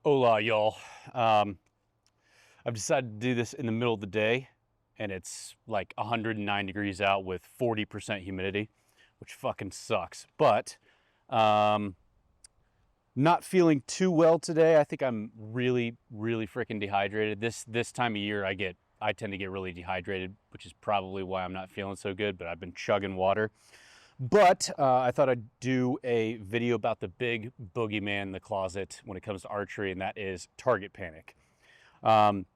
Hola, y'all. I've decided to do this in the middle of the day, and it's like 109 degrees out with 40% humidity, which fucking sucks. But not feeling too well today. I think I'm really freaking dehydrated. This time of year, I tend to get really dehydrated, which is probably why I'm not feeling so good. But I've been chugging water. But I thought I'd do a video about the big boogeyman in the closet when it comes to archery, and that is target panic. I'm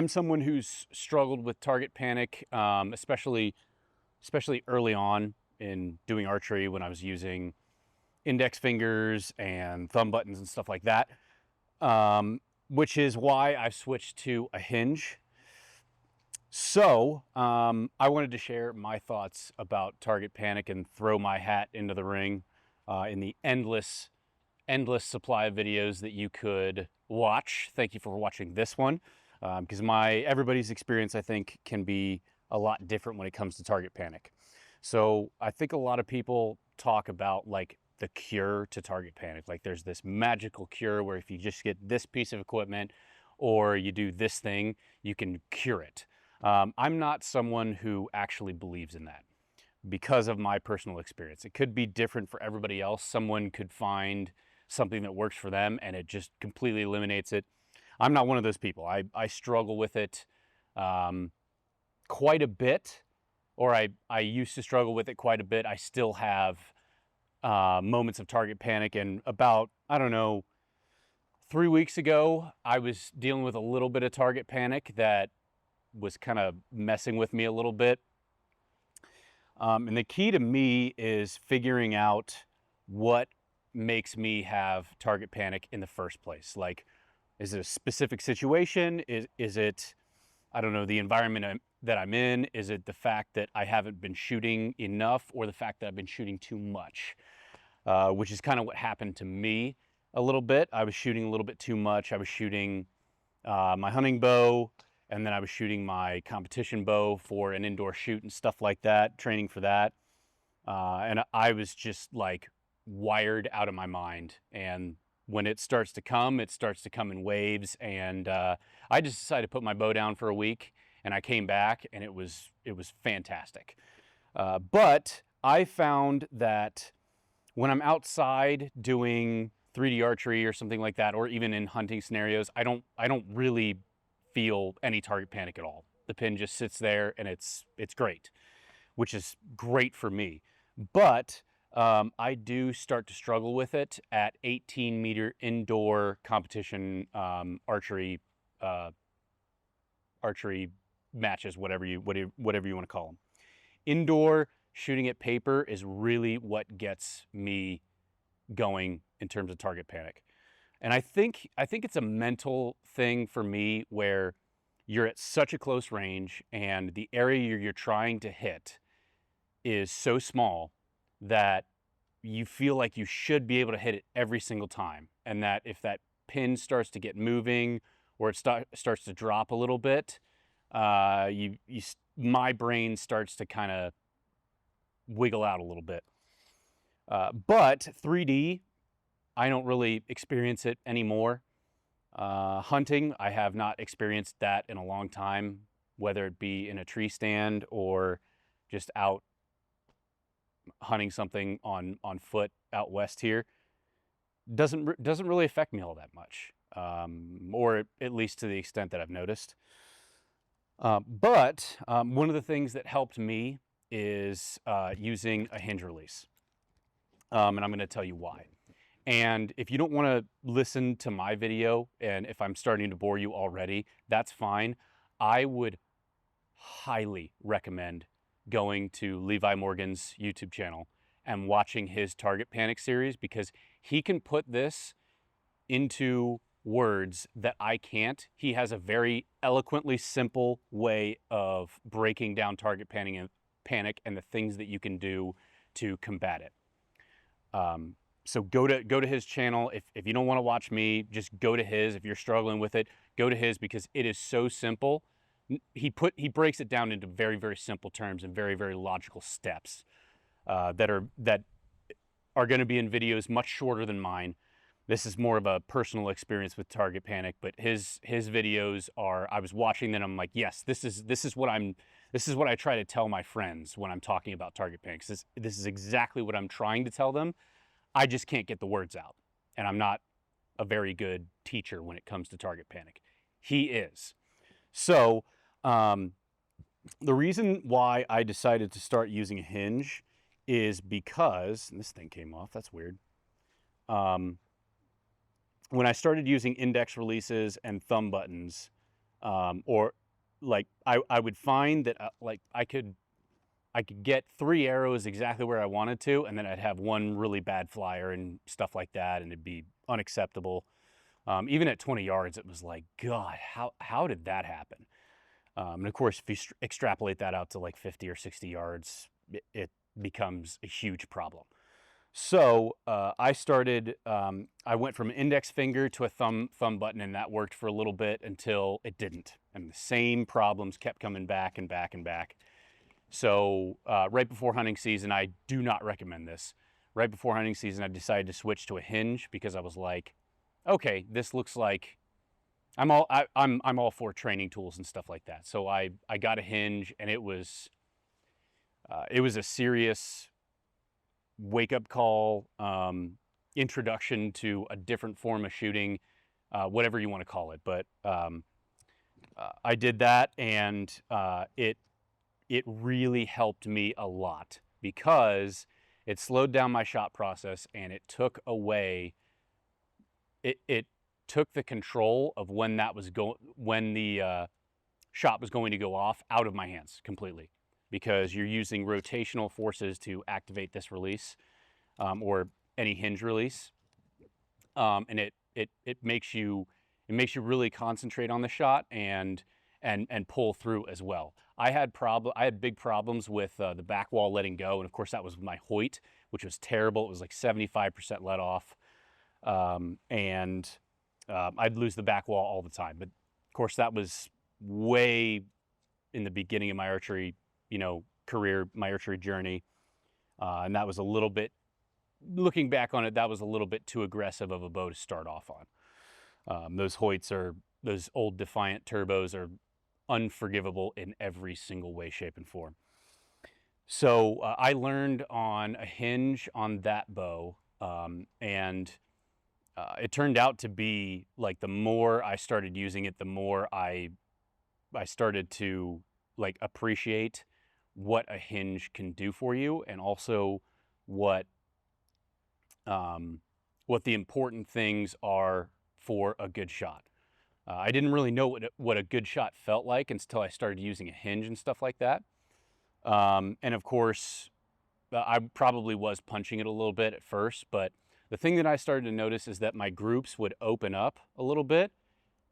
someone who's struggled with target panic, especially early on in doing archery when I was using index fingers and thumb buttons and stuff like that, which is why I switched to a hinge. So I wanted to share my thoughts about target panic and throw my hat into the ring in the endless supply of videos that you could watch. Thank you for watching this one, because everybody's experience, I think, can be a lot different when it comes to target panic. So I think a lot of people talk about like the cure to target panic. Like there's this magical cure where if you just get this piece of equipment or you do this thing, you can cure it. I'm not someone who actually believes in that because of my personal experience. It could be different for everybody else. Someone could find something that works for them and it just completely eliminates it. I'm not one of those people. I struggle with it quite a bit, or I used to struggle with it quite a bit. I still have moments of target panic, and about, I don't know, 3 weeks ago, I was dealing with a little bit of target panic that was kind of messing with me a little bit. And the key to me is figuring out what makes me have target panic in the first place. Like, is it a specific situation? Is it, I don't know, the environment that I'm in? Is it the fact that I haven't been shooting enough, or the fact that I've been shooting too much? Which is kind of what happened to me a little bit. I was shooting a little bit too much. I was shooting my hunting bow, and then I was shooting my competition bow for an indoor shoot and stuff like that, training for that. And I was just like wired out of my mind. And when it starts to come in waves. And I just decided to put my bow down for a week, and I came back and it was fantastic. But I found that when I'm outside doing 3D archery or something like that, or even in hunting scenarios, I don't really feel any target panic at all. The pin just sits there and it's great, which is great for me. But I do start to struggle with it at 18-meter indoor competition archery matches, whatever you want to call them. Indoor shooting at paper is really what gets me going in terms of target panic. And I think it's a mental thing for me, where you're at such a close range and the area you're trying to hit is so small that you feel like you should be able to hit it every single time. And that if that pin starts to get moving, or it starts to drop a little bit, my brain starts to kind of wiggle out a little bit. But 3D, I don't really experience it anymore. Hunting, I have not experienced that in a long time, whether it be in a tree stand or just out hunting something on foot out west here. Doesn't really affect me all that much, or at least to the extent that I've noticed. But one of the things that helped me is using a hinge release, and I'm going to tell you why. And if you don't want to listen to my video, and if I'm starting to bore you already, that's fine. I would highly recommend going to Levi Morgan's YouTube channel and watching his Target Panic series, because he can put this into words that I can't. He has a very eloquently simple way of breaking down target panic and the things that you can do to combat it. So go to his channel. If you don't want to watch me, just go to his. If you're struggling with it, go to his, because it is so simple. He breaks it down into very simple terms and very logical steps that are going to be in videos much shorter than mine. this is more of a personal experience with target panic, but his videos are, I was watching them, I'm like, yes, this is what I try to tell my friends when I'm talking about target panic. This is exactly what I'm trying to tell them. I just can't get the words out, and I'm not a very good teacher when it comes to target panic. He is. So the reason why I decided to start using a hinge is because, and this thing came off, that's weird. When I started using index releases and thumb buttons, or like I would find that like I could get 3 arrows exactly where I wanted to, and then I'd have one really bad flyer and stuff like that, and it'd be unacceptable. Even at 20 yards, it was like, God, how did that happen? And of course, if you extrapolate that out to like 50 or 60 yards, it becomes a huge problem. So I started, I went from index finger to a thumb button, and that worked for a little bit until it didn't. And the same problems kept coming back and back and back. So right before hunting season, I do not recommend this. Right before hunting season, I decided to switch to a hinge because I was like, okay, this looks like I'm all for training tools and stuff like that. So I got a hinge, and it was a serious wake-up call, introduction to a different form of shooting, whatever you want to call it. But I did that, and it really helped me a lot because it slowed down my shot process, and it took away it took the control of when the shot was going to go off out of my hands completely, because you're using rotational forces to activate this release, or any hinge release, and it makes you really concentrate on the shot and pull through as well. I had big problems with the back wall letting go, and of course that was my Hoyt, which was terrible. It was like 75% let off, and I'd lose the back wall all the time. But of course that was way in the beginning of my archery, career, my archery journey, and that was a little bit, looking back on it, that was a little bit too aggressive of a bow to start off on. Those Hoyts those old Defiant turbos are unforgivable in every single way, shape, and form. So I learned on a hinge on that bow, and it turned out to be like the more I started using it, the more I started to like appreciate what a hinge can do for you, and also what the important things are for a good shot. I didn't really know what a good shot felt like until I started using a hinge and stuff like that. And of course, I probably was punching it a little bit at first, but the thing that I started to notice is that my groups would open up a little bit,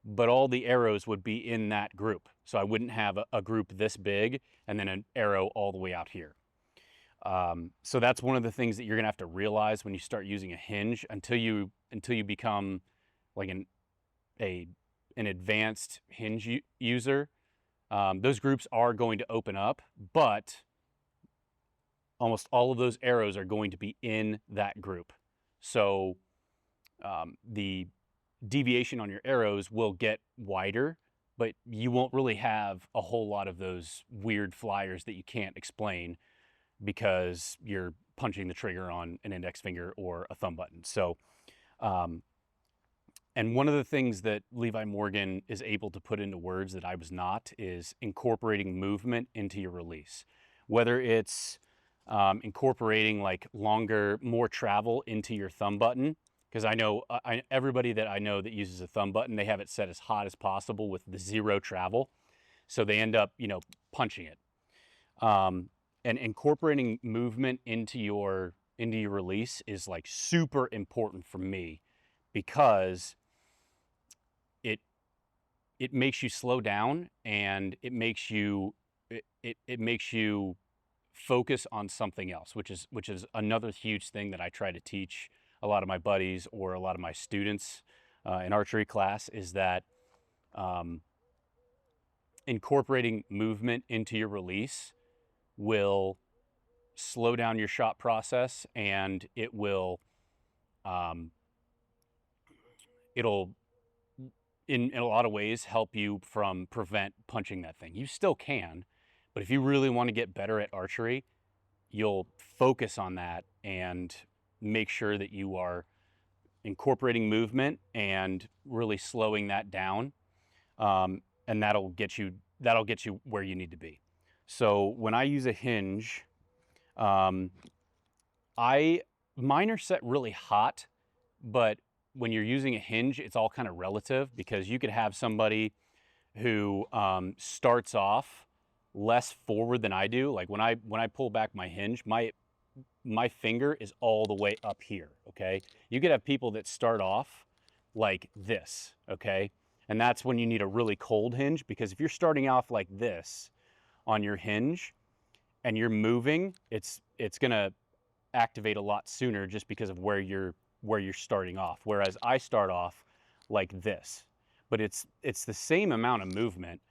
but all the arrows would be in that group. So I wouldn't have a group this big and then an arrow all the way out here. So that's one of the things that you're gonna have to realize when you start using a hinge, until you become like an advanced hinge user. Those groups are going to open up, but almost all of those arrows are going to be in that group. So the deviation on your arrows will get wider, but you won't really have a whole lot of those weird flyers that you can't explain because you're punching the trigger on an index finger or a thumb button. So, and one of the things that Levi Morgan is able to put into words that I was not is incorporating movement into your release. Whether it's incorporating like more travel into your thumb button, because I know everybody that I know that uses a thumb button, they have it set as hot as possible with the 0 travel. So they end up, punching it. And incorporating movement into your release is like super important for me, because it makes you slow down, and it makes you focus on something else, which is another huge thing that I try to teach a lot of my buddies or a lot of my students in archery class, is that incorporating movement into your release will slow down your shot process, and it will it'll, in a lot of ways, help you from prevent punching that thing. You still can, but if you really want to get better at archery, you'll focus on that and make sure that you are incorporating movement and really slowing that down, and that'll get you where you need to be. So when I use a hinge, mine are set really hot, but when you're using a hinge, it's all kind of relative, because you could have somebody who starts off less forward than I do. Like when I pull back my hinge, my finger is all the way up here, okay? You could have people that start off like this, okay? And that's when you need a really cold hinge, because if you're starting off like this on your hinge and you're moving, it's gonna activate a lot sooner just because of where you're starting off. Whereas I start off like this, but it's the same amount of movement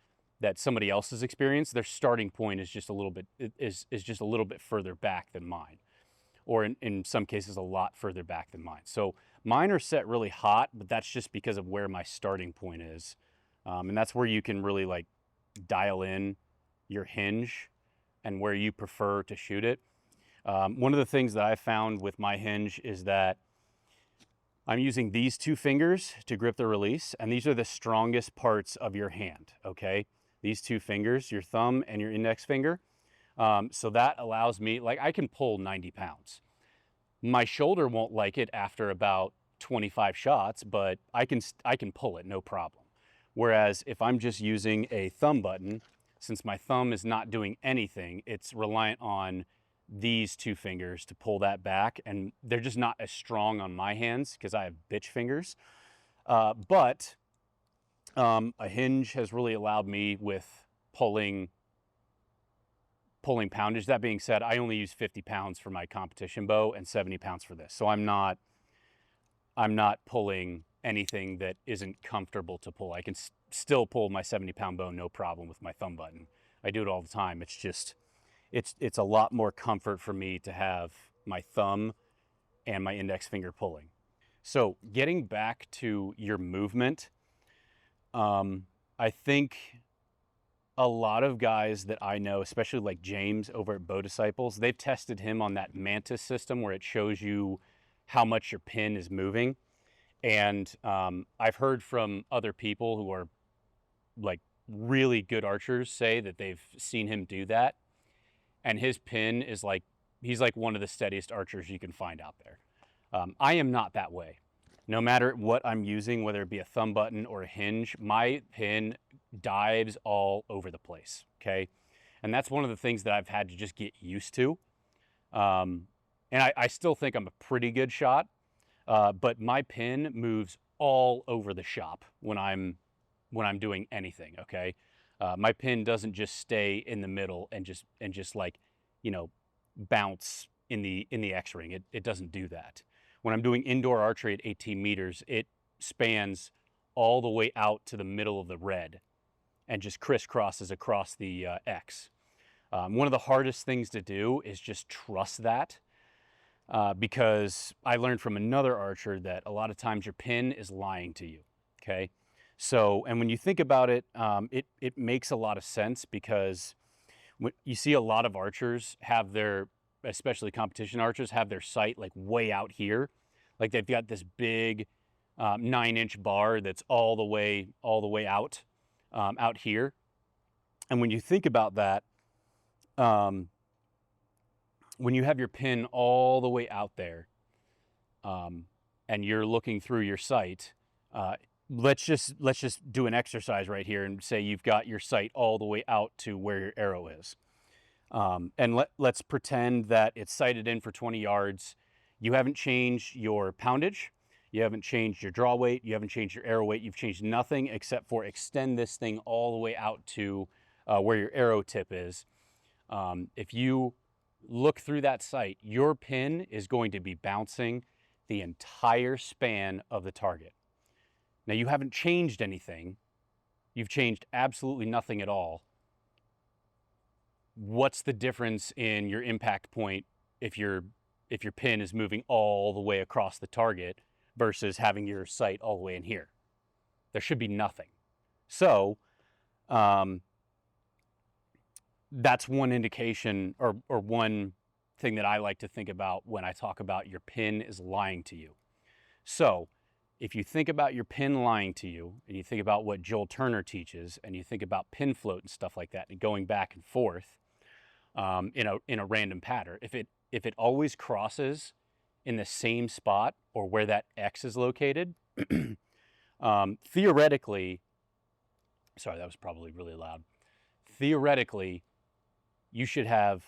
that somebody else has experienced. Their starting point is just a little bit just a little bit further back than mine, or in some cases a lot further back than mine. So mine are set really hot, but that's just because of where my starting point is, and that's where you can really like dial in your hinge and where you prefer to shoot it. One of the things that I found with my hinge is that I'm using these two fingers to grip the release, and these are the strongest parts of your hand, okay? These two fingers, your thumb and your index finger. So that allows me, like, I can pull 90 pounds. My shoulder won't like it after about 25 shots, but I can pull it, no problem. Whereas if I'm just using a thumb button, since my thumb is not doing anything, it's reliant on these two fingers to pull that back, and they're just not as strong on my hands because I have bitch fingers. But a hinge has really allowed me with pulling poundage. That being said, I only use 50 pounds for my competition bow and 70 pounds for this. So I'm not pulling anything that isn't comfortable to pull. I can still pull my 70-pound bow no problem with my thumb button. I do it all the time. It's just, it's a lot more comfort for me to have my thumb and my index finger pulling. So getting back to your movement, I think a lot of guys that I know, especially like James over at Bow Disciples, they've tested him on that Mantis system where it shows you how much your pin is moving. And I've heard from other people who are like really good archers say that they've seen him do that. And his pin is like, he's like one of the steadiest archers you can find out there. I am not that way. No matter what I'm using, whether it be a thumb button or a hinge, my pin dives all over the place, okay? And that's one of the things that I've had to just get used to. And I still think I'm a pretty good shot, but my pin moves all over the shop when I'm doing anything, okay? My pin doesn't just stay in the middle and just like, you know, bounce in the X-ring. It doesn't do that. When I'm doing indoor archery at 18 meters, it spans all the way out to the middle of the red and just crisscrosses across the X. One of the hardest things to do is just trust that, because I learned from another archer that a lot of times your pin is lying to you, okay? So, and when you think about it, it makes a lot of sense, because you see a lot of archers have their, especially competition archers, have their sight like way out here. Like they've got this big 9-inch bar that's all the way out, out here. And when you think about that, when you have your pin all the way out there, and you're looking through your sight, let's just do an exercise right here and say you've got your sight all the way out to where your arrow is. And let's pretend that it's sighted in for 20 yards. You haven't changed your poundage. You haven't changed your draw weight. You haven't changed your arrow weight. You've changed nothing except for extend this thing all the way out to where your arrow tip is. If you look through that sight, your pin is going to be bouncing the entire span of the target. Now, you haven't changed anything. You've changed absolutely nothing at all. What's the difference in your impact point if your pin is moving all the way across the target versus having your sight all the way in here. There should be nothing. So that's one indication or one thing that I like to think about when I talk about your pin is lying to you. So if you think about your pin lying to you, and you think about what Joel Turner teaches, and you think about pin float and stuff like that, and going back and forth in a random pattern, if it always crosses in the same spot or where that X is located, theoretically, sorry, that was probably really loud. Theoretically, you should have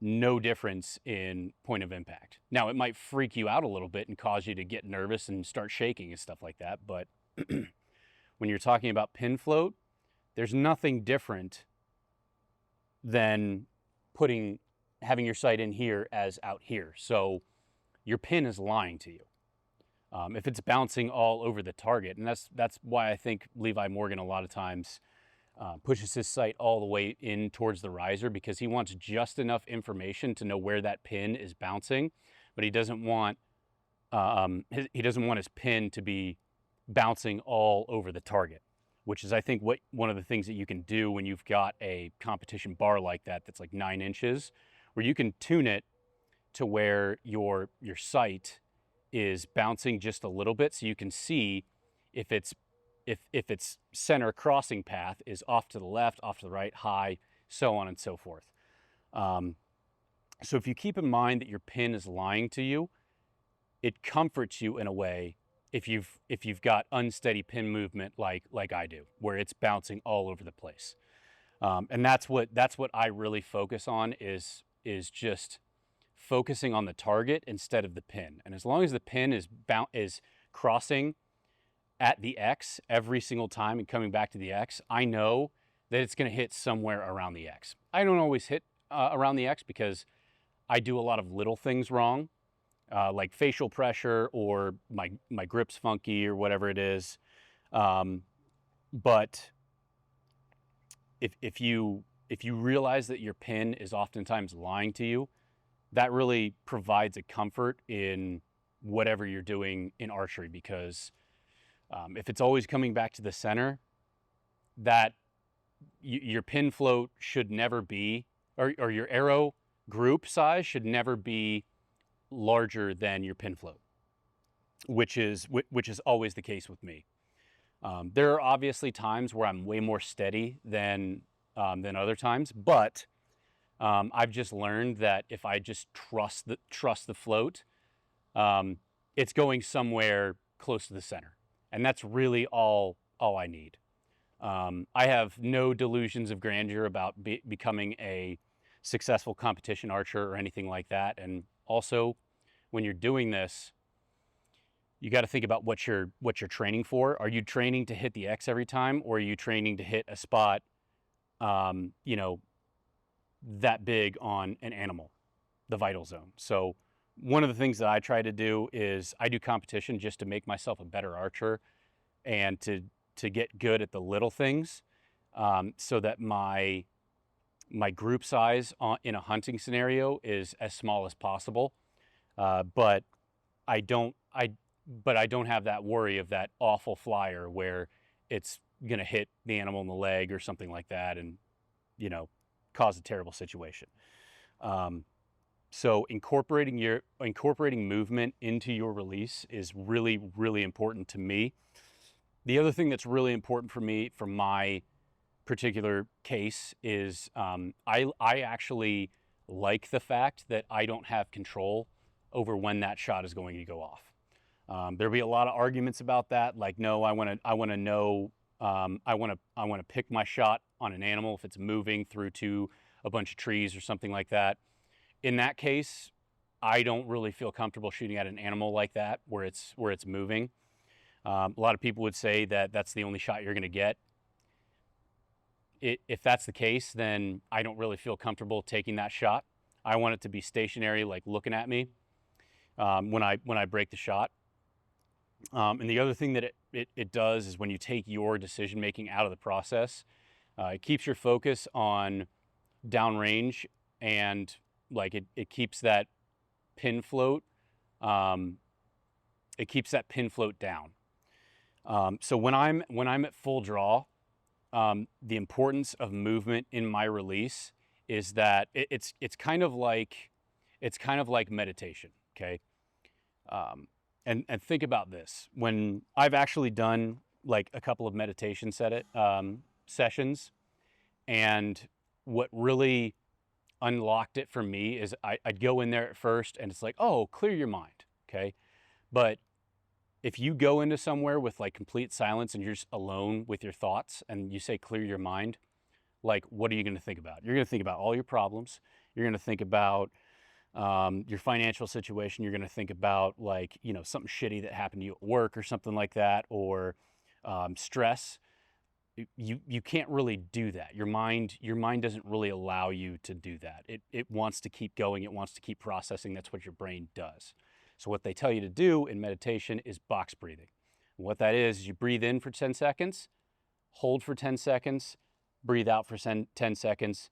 no difference in point of impact. Now, it might freak you out a little bit and cause you to get nervous and start shaking and stuff like that, but when you're talking about pin float, there's nothing different than having your sight in here as out here. So your pin is lying to you. If it's bouncing all over the target, and that's why I think Levi Morgan a lot of times pushes his sight all the way in towards the riser, because he wants just enough information to know where that pin is bouncing, but he doesn't want his pin to be bouncing all over the target, which is, I think, one of the things that you can do when you've got a competition bar like that that's like 9 inches, where you can tune it to where your sight is bouncing just a little bit, so you can see if its center crossing path is off to the left, off to the right, high, so on and so forth. So if you keep in mind that your pin is lying to you, it comforts you in a way if you've got unsteady pin movement like I do, where it's bouncing all over the place. And that's what I really focus on is just focusing on the target instead of the pin. And as long as the pin is crossing at the X every single time and coming back to the X, I know that it's going to hit somewhere around the X. I don't always hit around the X because I do a lot of little things wrong, like facial pressure or my grip's funky or whatever it is. But if you realize that your pin is oftentimes lying to you, that really provides a comfort in whatever you're doing in archery, because if it's always coming back to the center, that your pin float should never be, or your arrow group size should never be larger than your pin float, which is always the case with me. There are obviously times where I'm way more steady than other times, but I've just learned that if I just trust the float, it's going somewhere close to the center, and that's really all I need. I have no delusions of grandeur about becoming a successful competition archer or anything like that. And also, when you're doing this, you got to think about what you're training for. Are you training to hit the X every time, or are you training to hit a spot, that big on an animal, the vital zone? So one of the things that I try to do is I do competition just to make myself a better archer and to get good at the little things, so that my group size in a hunting scenario is as small as possible. But I don't have that worry of that awful flyer where it's gonna hit the animal in the leg or something like that, and cause a terrible situation. So incorporating movement into your release is really, really important to me. The other thing that's really important for me, for my particular case, is I actually like the fact that I don't have control over when that shot is going to go off. There'll be a lot of arguments about that, like, no, I want to know, I want to pick my shot on an animal if it's moving through to a bunch of trees or something like that. In that case, I don't really feel comfortable shooting at an animal like that where it's moving. A lot of people would say that that's the only shot you're going to get. If that's the case, then I don't really feel comfortable taking that shot. I want it to be stationary, like looking at me when I break the shot. And the other thing that it does is when you take your decision making out of the process, it keeps your focus on downrange, and like it keeps that pin float. It keeps that pin float down. So when I'm at full draw, the importance of movement in my release is that it's kind of like meditation. Okay. And think about this. When I've actually done like a couple of meditation sessions, and what really unlocked it for me is I'd go in there at first and it's like, oh, clear your mind. Okay. But if you go into somewhere with like complete silence and you're just alone with your thoughts and you say clear your mind, like what are you going to think about? You're going to think about all your problems. You're going to think about your financial situation. You're going to think about like, you know, something shitty that happened to you at work or something like that, or stress. You can't really do that. Your mind doesn't really allow you to do that. It wants to keep going. It wants to keep processing. That's what your brain does. So what they tell you to do in meditation is box breathing. And what that is you breathe in for 10 seconds, hold for 10 seconds, breathe out for 10 seconds,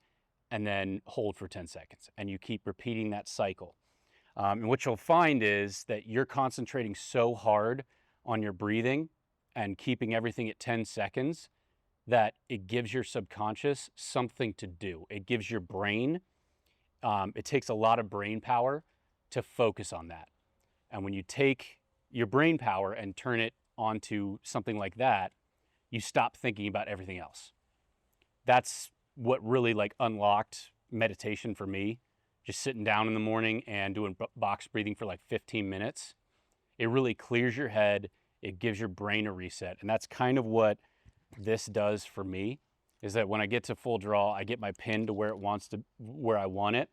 and then hold for 10 seconds. And you keep repeating that cycle. And what you'll find is that you're concentrating so hard on your breathing and keeping everything at 10 seconds that it gives your subconscious something to do. It gives your brain, it takes a lot of brain power to focus on that. And when you take your brain power and turn it onto something like that, you stop thinking about everything else. That's what really like unlocked meditation for me. Just sitting down in the morning and doing box breathing for like 15 minutes. It really clears your head. It gives your brain a reset. And that's kind of what this does for me, is that when I get to full draw, I get my pin to where I want it.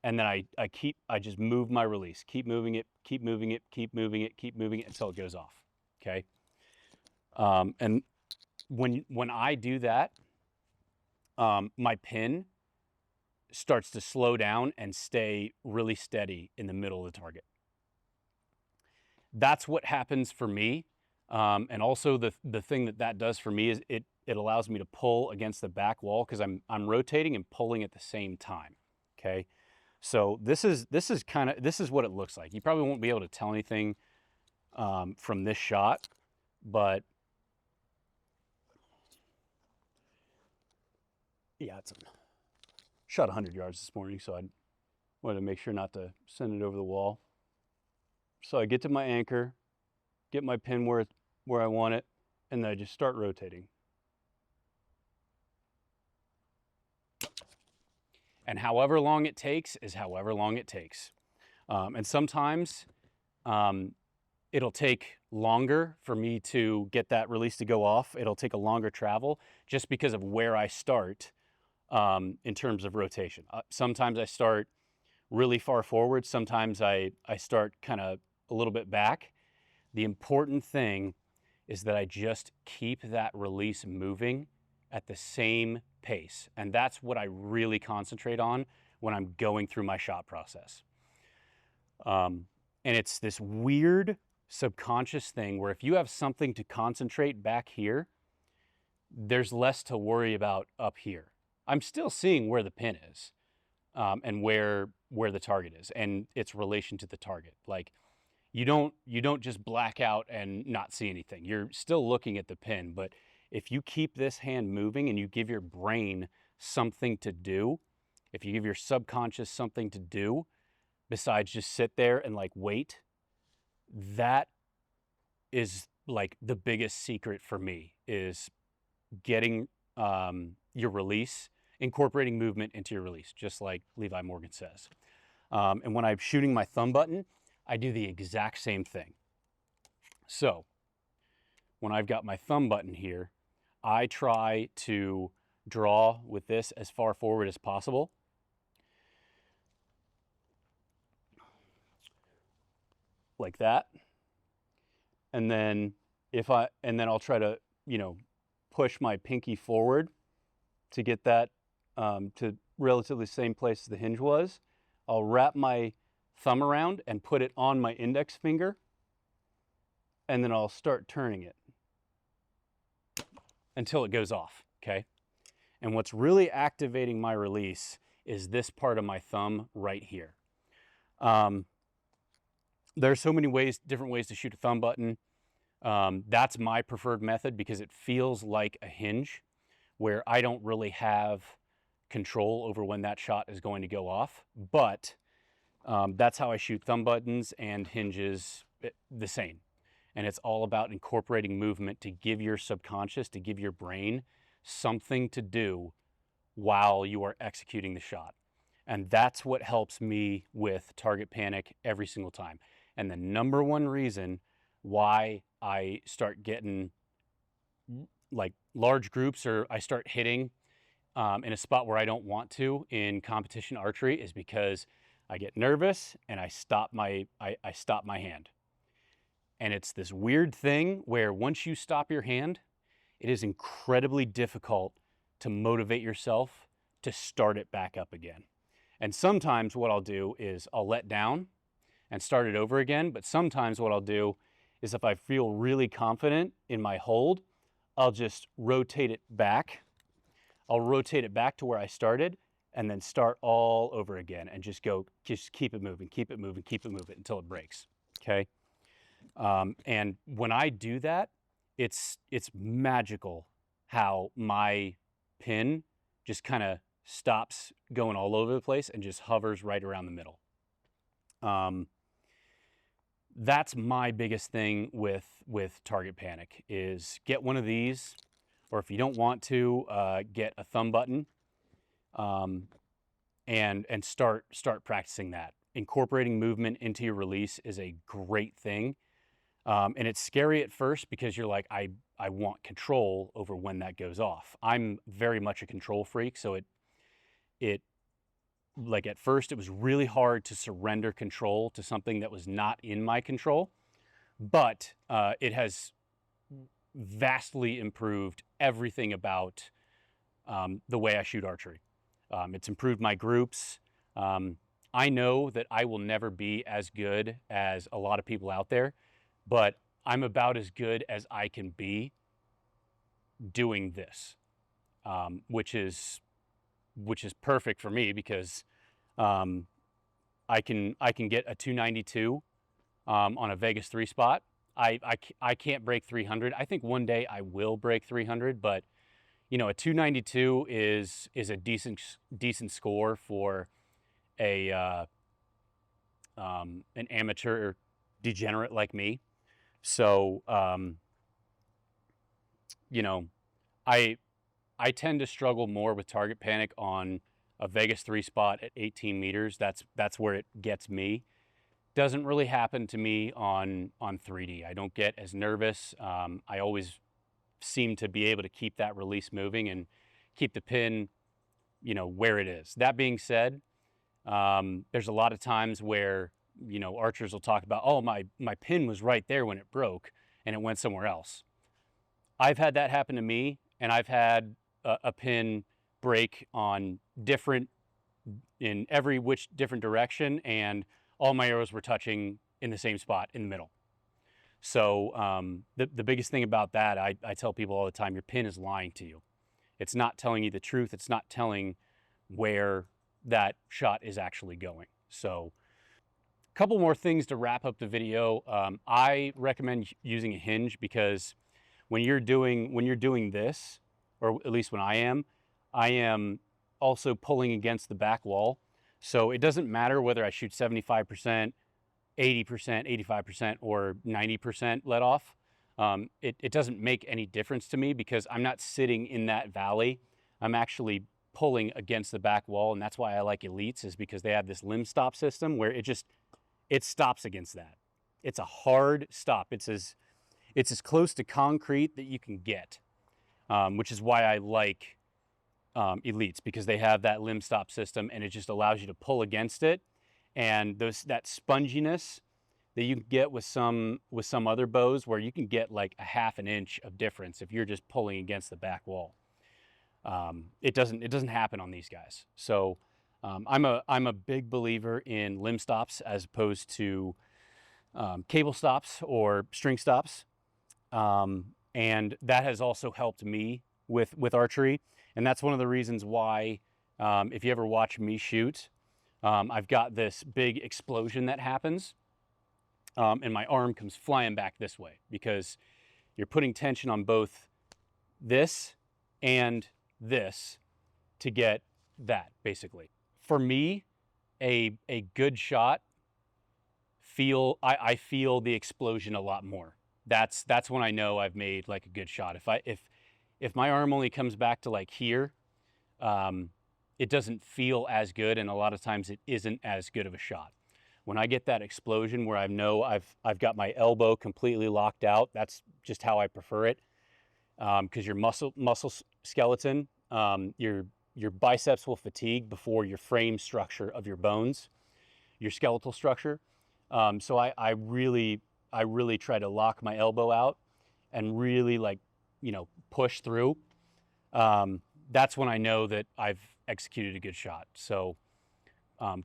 And then I just move my release, keep moving it, keep moving it, keep moving it, keep moving it until it goes off. Okay. And when I do that, my pin starts to slow down and stay really steady in the middle of the target. That's what happens for me. And also the thing that does for me is it allows me to pull against the back wall because I'm rotating and pulling at the same time. Okay. So this is what it looks like. You probably won't be able to tell anything from this shot, but yeah, shot 100 yards this morning, so I wanted to make sure not to send it over the wall. So I get to my anchor, get my pin where I want it, and then I just start rotating. And however long it takes is however long it takes. And sometimes it'll take longer for me to get that release to go off. It'll take a longer travel just because of where I start in terms of rotation. Sometimes I start really far forward. Sometimes I start kind of a little bit back. The important thing is that I just keep that release moving at the same pace. And that's what I really concentrate on when I'm going through my shot process. And it's this weird subconscious thing where if you have something to concentrate back here, there's less to worry about up here. I'm still seeing where the pin is and where the target is and its relation to the target. Like you don't just black out and not see anything. You're still looking at the pin, but if you keep this hand moving and you give your brain something to do, if you give your subconscious something to do besides just sit there and like wait, that is like the biggest secret for me, is getting your release, incorporating movement into your release, just like Levi Morgan says. And when I'm shooting my thumb button, I do the exact same thing. So when I've got my thumb button here, I try to draw with this as far forward as possible. Like that. And then I'll try to, push my pinky forward to get that to relatively the same place as the hinge was. I'll wrap my thumb around and put it on my index finger, and then I'll start turning it until it goes off, okay? And what's really activating my release is this part of my thumb right here. There's so many ways, different ways to shoot a thumb button. That's my preferred method because it feels like a hinge where I don't really have control over when that shot is going to go off. But that's how I shoot thumb buttons and hinges the same. And it's all about incorporating movement to give your subconscious, to give your brain something to do while you are executing the shot. And that's what helps me with target panic every single time. And the number one reason why I start getting like large groups, or I start hitting in a spot where I don't want to in competition archery, is because I get nervous and I stop my hand. And it's this weird thing where once you stop your hand, it is incredibly difficult to motivate yourself to start it back up again. And sometimes what I'll do is I'll let down and start it over again. But sometimes what I'll do is if I feel really confident in my hold, I'll just rotate it back. I'll rotate it back to where I started and then start all over again and just keep it moving, keep it moving, keep it moving until it breaks, okay? And when I do that, it's magical how my pin just kind of stops going all over the place and just hovers right around the middle. That's my biggest thing with target panic is get one of these, or if you don't want to, get a thumb button, and start practicing that. Incorporating movement into your release is a great thing. And it's scary at first because you're like, I want control over when that goes off. I'm very much a control freak, so it like at first it was really hard to surrender control to something that was not in my control, but it has vastly improved everything about the way I shoot archery. It's improved my groups. I know that I will never be as good as a lot of people out there, but I'm about as good as I can be doing this, which is perfect for me because I can get a 292 on a Vegas 3 spot. I can't break 300. I think one day I will break 300, but you know, a 292 is a decent score for a an amateur degenerate like me. So you know, I tend to struggle more with target panic on a Vegas 3 spot at 18 meters. That's where it gets me. Doesn't really happen to me on 3D. I don't get as nervous. I always seem to be able to keep that release moving and keep the pin, you know, where it is. That being said, there's a lot of times where, you know, archers will talk about, oh, my pin was right there when it broke and it went somewhere else. I've had that happen to me, and I've had a pin break on in every which different direction, and all my arrows were touching in the same spot in the middle. So the biggest thing about that, I tell people all the time, your pin is lying to you. It's not telling you the truth. It's not telling where that shot is actually going. So a couple more things to wrap up the video. I recommend using a hinge because when you're doing this, or at least when I am also pulling against the back wall. So it doesn't matter whether I shoot 75%, 80%, 85%, or 90% let off. It doesn't make any difference to me because I'm not sitting in that valley. I'm actually pulling against the back wall, and that's why I like Elites, is because they have this limb stop system where it stops against that. It's a hard stop. It's as close to concrete that you can get, which is why I like Elites, because they have that limb stop system and it just allows you to pull against it. And that sponginess that you can get with some other bows, where you can get like a half an inch of difference if you're just pulling against the back wall. It doesn't happen on these guys. So I'm a big believer in limb stops as opposed to cable stops or string stops. And that has also helped me with archery. And that's one of the reasons why, if you ever watch me shoot, I've got this big explosion that happens and my arm comes flying back this way because you're putting tension on both this and this to get that, basically. For me, a good shot, I feel the explosion a lot more. That's when I know I've made like a good shot. If my arm only comes back to like here, it doesn't feel as good, and a lot of times it isn't as good of a shot. When I get that explosion where I know I've got my elbow completely locked out, that's just how I prefer it. Because your muscle skeleton, your biceps will fatigue before your frame structure of your bones, your skeletal structure. So I really try to lock my elbow out and really, like, you know, push through. That's when I know that I've executed a good shot. So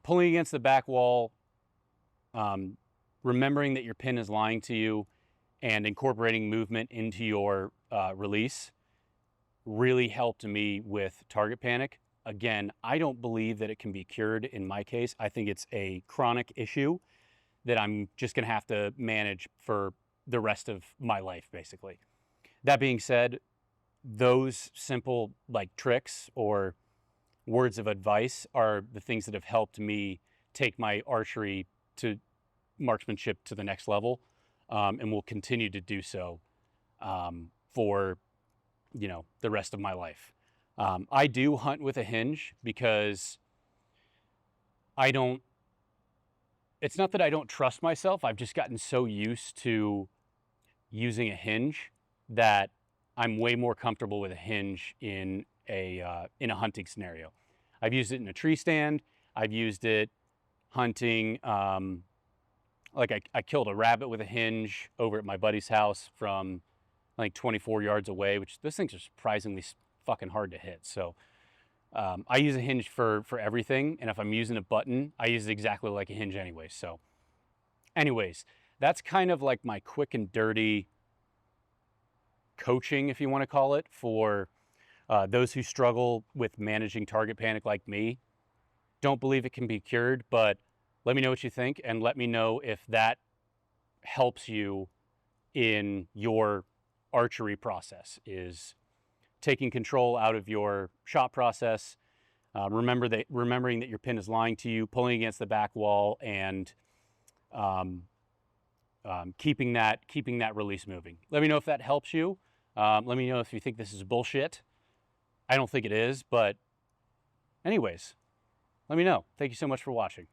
pulling against the back wall, remembering that your pin is lying to you, and incorporating movement into your release really helped me with target panic. Again, I don't believe that it can be cured in my case. I think it's a chronic issue that I'm just gonna have to manage for the rest of my life, basically. That being said, those simple like tricks or words of advice are the things that have helped me take my archery to marksmanship to the next level, and will continue to do so for, you know, the rest of my life. I do hunt with a hinge because it's not that I don't trust myself. I've just gotten so used to using a hinge that I'm way more comfortable with a hinge in a hunting scenario. I've used it in a tree stand. I've used it hunting. Like I killed a rabbit with a hinge over at my buddy's house from like 24 yards away, which those things are surprisingly fucking hard to hit. So I use a hinge for everything. And if I'm using a button, I use it exactly like a hinge anyway. So anyways, that's kind of like my quick and dirty coaching, if you want to call it, for those who struggle with managing target panic like me. Don't believe it can be cured, but let me know what you think, and let me know if that helps you in your archery process, is taking control out of your shot process, remembering that your pin is lying to you, pulling against the back wall, and keeping that release moving. Let me know if that helps you. Let me know if you think this is bullshit. I don't think it is, but anyways, let me know. Thank you so much for watching.